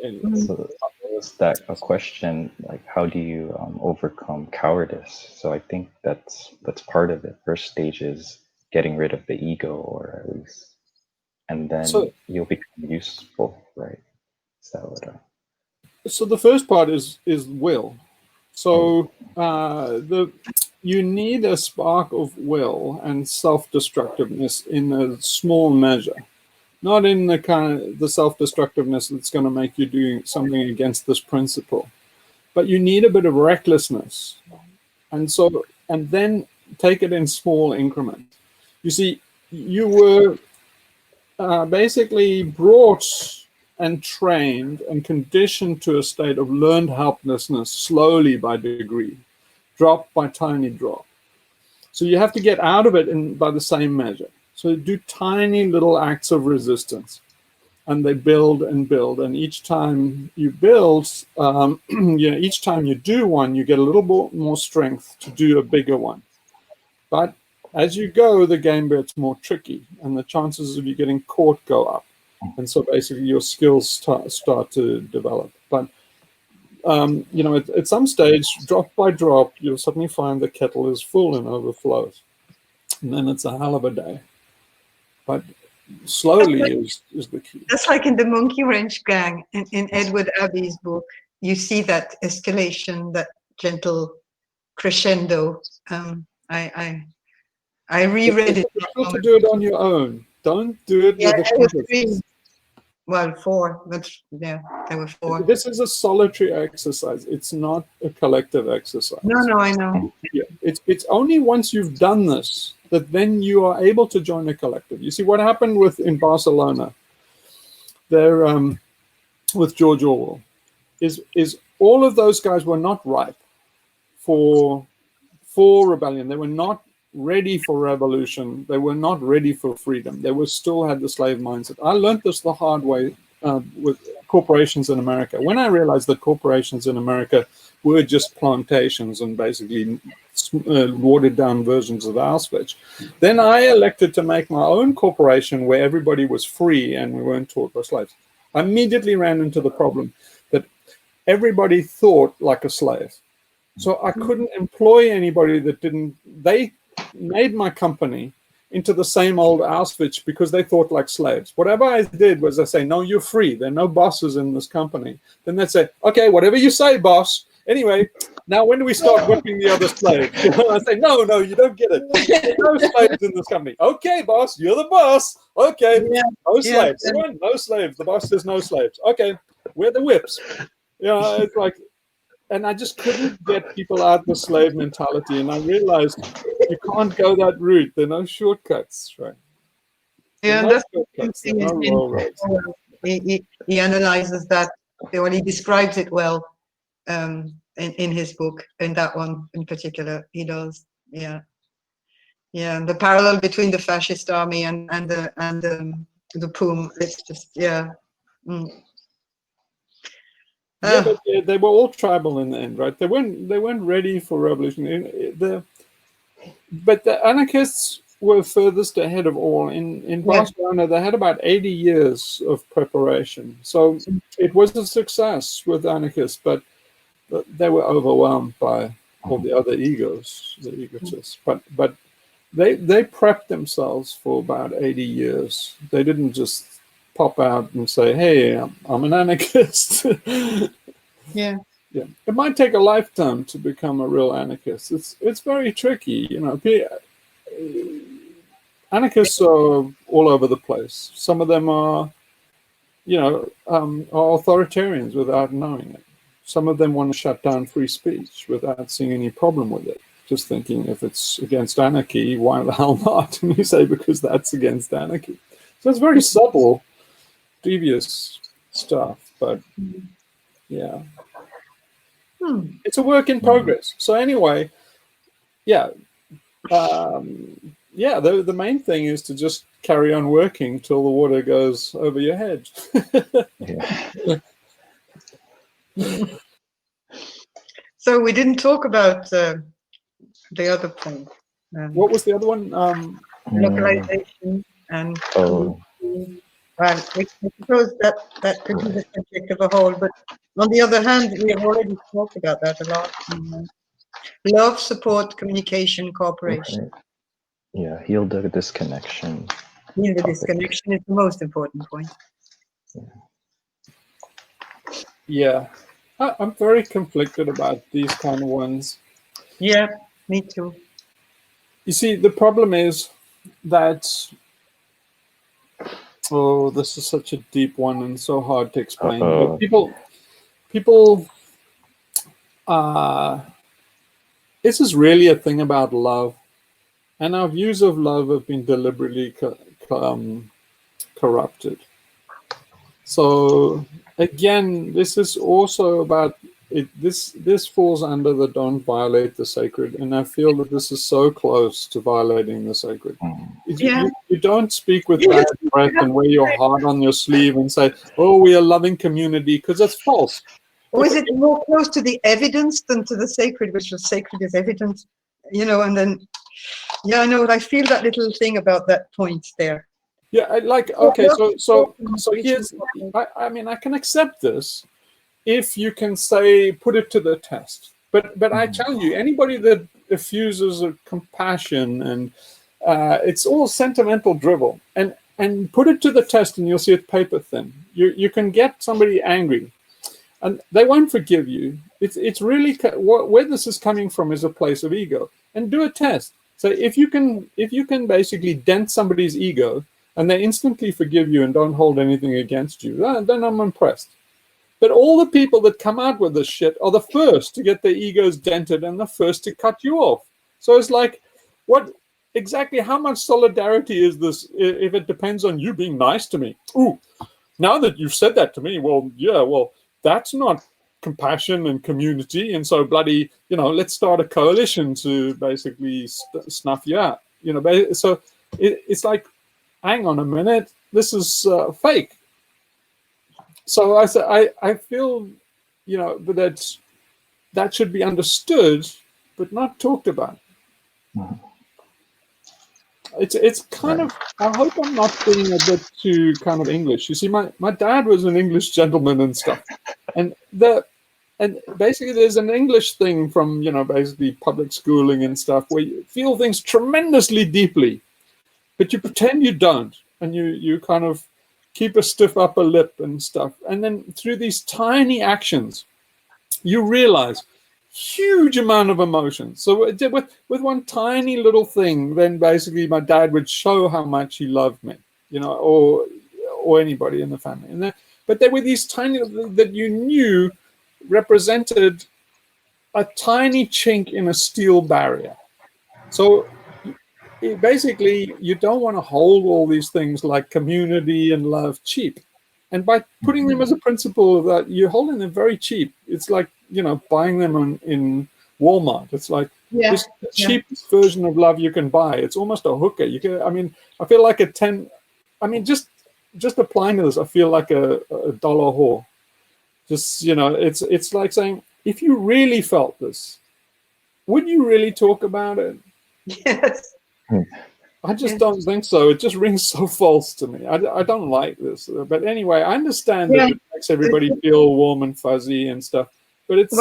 anyway. So is that a question, like how do you overcome cowardice? So I think that's part of it. First stage is getting rid of the ego, or at least, and then you'll become useful, right? Is that what so the first part is will. So you need a spark of will and self-destructiveness in a small measure. Not in the kind of the self-destructiveness that's going to make you do something against this principle, but you need a bit of recklessness. And so and then take it in small increments. You see, you were basically brought and trained and conditioned to a state of learned helplessness slowly by degree, drop by tiny drop. So you have to get out of it by the same measure. So do tiny little acts of resistance, and they build and build. And each time you build, each time you do one, you get a little more strength to do a bigger one. But as you go, the game gets more tricky, and the chances of you getting caught go up. And so basically your skills start to develop. But at some stage, drop by drop, you'll suddenly find the kettle is full and overflows. And then it's a hell of a day. But slowly is the key. That's like in the Monkey Wrench Gang in Edward Abbey's book. You see that escalation, that gentle crescendo. I reread it. It's difficult to do it on your own. Don't do it with a compass. Well, 4. That's, yeah, there were 4. This is a solitary exercise. It's not a collective exercise. No, I know. Yeah, it's only once you've done this that then you are able to join a collective. You see what happened in Barcelona there with George Orwell is all of those guys were not ripe for rebellion. They were not ready for revolution. They were not ready for freedom. They still had the slave mindset. I learned this the hard way with corporations in America. When I realized that corporations in America were just plantations and basically watered down versions of Auschwitz, then I elected to make my own corporation where everybody was free and we weren't taught by slaves. I immediately ran into the problem that everybody thought like a slave. So I couldn't employ anybody that didn't. They made my company into the same old Auschwitz because they thought like slaves. Whatever I did was I say, no, you're free. There are no bosses in this company. Then they'd say, okay, whatever you say, boss. Anyway, now when do we start whipping the other slaves? I say, no, you don't get it. There's no slaves in this company. Okay, boss, you're the boss. Okay, no slaves. Everyone, no slaves. The boss says no slaves. Okay, we're the whips. It's like, and I just couldn't get people out of the slave mentality. And I realized you can't go that route. There are no shortcuts, right? Yeah, that's interesting. He analyzes that, or he describes it well in his book, in that one in particular. He does, yeah. And the parallel between the fascist army and the POUM, it's just, yeah. But they were all tribal in the end, right? They weren't ready for revolution. But the anarchists were furthest ahead of all. In Barcelona, they had about 80 years of preparation. So it was a success with anarchists, but they were overwhelmed by all the other egos, the egotists. But they prepped themselves for about 80 years. They didn't just pop out and say, hey, I'm an anarchist. Yeah. It might take a lifetime to become a real anarchist. It's very tricky, Anarchists are all over the place. Some of them are, are authoritarians without knowing it. Some of them want to shut down free speech without seeing any problem with it. Just thinking if it's against anarchy, why the hell not? And you say because that's against anarchy. So it's very subtle, devious stuff, but yeah. It's a work in progress. So anyway, the main thing is to just carry on working till the water goes over your head. So we didn't talk about the other point. What was the other one? Localization and well, I suppose that could be the subject of a whole, but on the other hand, we have already talked about that a lot. Love, support, communication, cooperation. Yeah, heal the disconnection. Heal the disconnection is the most important point. Yeah. I'm very conflicted about these kind of ones. Yeah, me too. You see, the problem is that this is such a deep one and so hard to explain. But people this is really a thing about love, and our views of love have been deliberately corrupted. So again, this is also about it. This falls under the don't violate the sacred, and I feel that this is so close to violating the sacred. You don't speak with bad breath and wear your heart on your sleeve and say, "Oh, we are a loving community," because that's false. Or is it more close to the evidence than to the sacred, which was sacred is evidence, you know? And then, yeah, I know. I feel that little thing about that point there. Yeah, okay, so here's, I mean, I can accept this if you can say, put it to the test. But I tell you, anybody that effuses of compassion and it's all sentimental drivel, and put it to the test and you'll see it paper thin. You can get somebody angry and they won't forgive you. It's really, where this is coming from is a place of ego. And do a test. So if you can basically dent somebody's ego, and they instantly forgive you and don't hold anything against you, then I'm impressed. But all the people that come out with this shit are the first to get their egos dented and the first to cut you off. So it's like, what exactly, how much solidarity is this if it depends on you being nice to me? Ooh, now that you've said that to me, well, yeah, well, that's not compassion and community, and so bloody, let's start a coalition to basically snuff you out. So it's like, hang on a minute, this is fake. So I feel, that should be understood, but not talked about. It's kind of, I hope I'm not being a bit too kind of English. You see, my dad was an English gentleman and stuff, and basically there's an English thing from, basically public schooling and stuff where you feel things tremendously deeply, but you pretend you don't, and you kind of keep a stiff upper lip and stuff. And then through these tiny actions, you realize huge amount of emotion. So with one tiny little thing, then basically my dad would show how much he loved me, or anybody in the family. But there were these tiny that you knew represented a tiny chink in a steel barrier. So basically, you don't want to hold all these things like community and love cheap. And by putting them as a principle that you're holding them very cheap, it's like, buying them in Walmart. It's like this cheapest version of love you can buy. It's almost a hooker. I feel like just applying to this, I feel like a dollar whore. Just, it's like saying, if you really felt this, would you really talk about it? Yes. I just don't think so. It just rings so false to me. I don't like this. But anyway, I understand that it makes everybody feel warm and fuzzy and stuff, but it's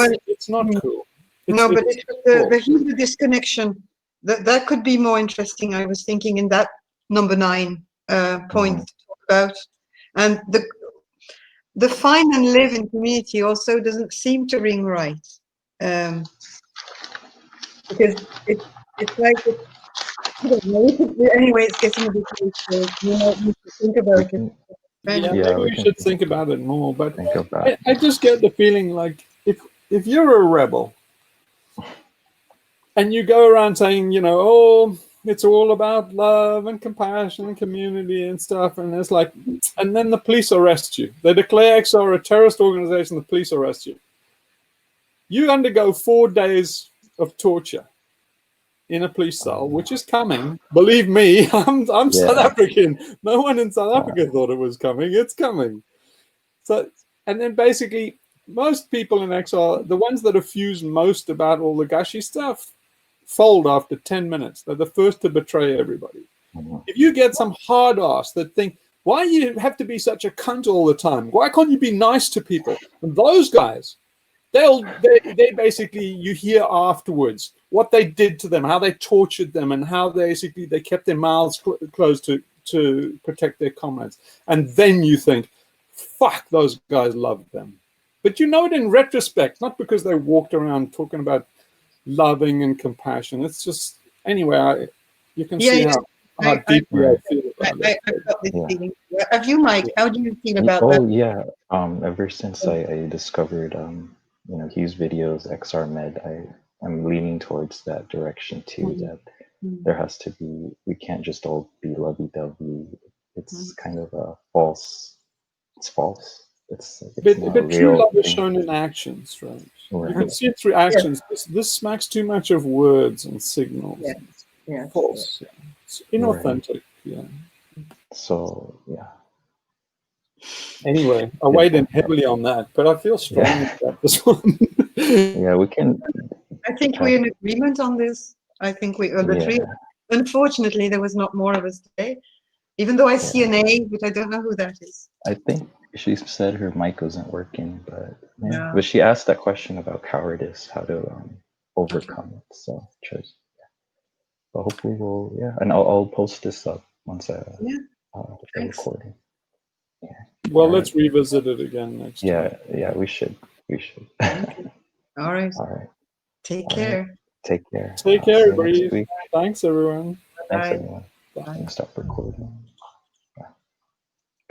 not cool. The Hebrew disconnection, that could be more interesting. I was thinking in that number 9 point to talk about. And the find and live in community also doesn't seem to ring right. Because it's like, I don't know. Anyway, it's getting a bit late, so you need to think about it. Maybe we should think about it more. But I just get the feeling like if you're a rebel and you go around saying, it's all about love and compassion and community and stuff, and it's like, and then the police arrest you. They declare XR a terrorist organization. The police arrest you. You undergo 4 days of torture in a police cell, which is coming. Believe me, I'm South African. No one in South Africa thought it was coming. It's coming. So, and then basically, most people in XR, the ones that effuse most about all the gushy stuff, fold after 10 minutes. They're the first to betray everybody. If you get some hard ass that think, why you have to be such a cunt all the time? Why can't you be nice to people? And those guys, they basically, you hear afterwards what they did to them, how they tortured them, and how basically they kept their mouths closed to protect their comrades. And then you think, fuck, those guys loved them. But you know it in retrospect, not because they walked around talking about loving and compassion. It's just, anyway, you can see how deeply I feel about it. I've got this feeling. Have you, Mike? How do you feel about that? Oh, yeah. Ever since I discovered, Hughes videos, XR Med, I'm leaning towards that direction too. That there has to be. We can't just all be lovey-dovey. It's kind of a false. It's false. It's not a But true real love is thing. shown in actions, right? You Right. can see it through actions. This smacks too much of words and signals. Yeah. It's Yeah. false. Yeah. It's inauthentic. Yeah. So yeah. Anyway, I weighed in heavily on that, but I feel strongly about this one. Yeah, we can. I think we're in agreement on this. I think we are the three. Unfortunately, there was not more of us today, even though I see an A, but I don't know who that is. I think she said her mic wasn't working, but Yeah. but she asked that question about cowardice, how to overcome it. So just but hopefully we'll and I'll post this up once I the Thanks. recording. Yeah. Well, let's revisit it again next time. Yeah, we should. All right. All right. Take care. Take care. Take See care, you everybody. next week. Thanks, everyone. Thanks, Bye. everyone. I'm gonna stop recording.